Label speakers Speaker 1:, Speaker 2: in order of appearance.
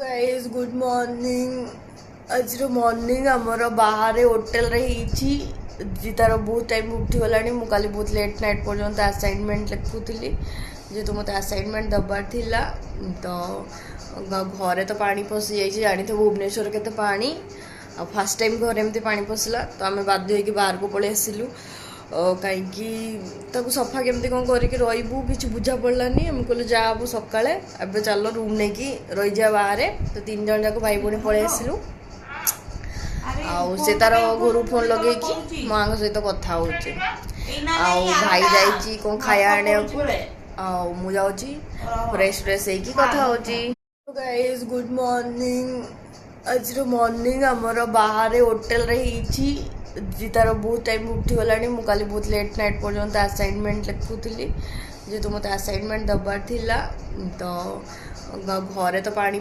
Speaker 1: guys good morning आज morning आमर बाहर होटेल रे तार बहुत टाइम उठी गलानी मु काली बहुत लेट नाइट पर्यंत असाइनमेंट लिखुली जेहेतु मत असाइनमेंट दबार थिला तो घरे तो पानी पशि जाइए जानी थे भुवनेश्वर के पानी फास्ट टाइम घर एमती पानी पशला तो आम बाध्य होकर बाहर को पलि आसिलु कहीं सफा केमती कौन करके रही कि बुझा पड़लानी आम कहलु जाबू सकाଳେ एबे चल रूम नहीं कि रही जा बाहर तो 3 जन जाक भाई भौणी पलि आसिलु से तार घर फोन लगे कि माँ सहित कथा हो भाई जाइए कौन खाया आने मु जाऊँगी फ्रेश फ्रेश होगी कथा हो गाइस गुड मॉर्निंग आज मॉर्निंग आमर बाहर होटेल रे तार बहुत टाइम उठी गलानी मु काली बहुत लेट नाइट पर्यंत असाइनमेंट लिखुली जेहेतु मत असाइनमेंट दबार थिला तो घरे तो पानी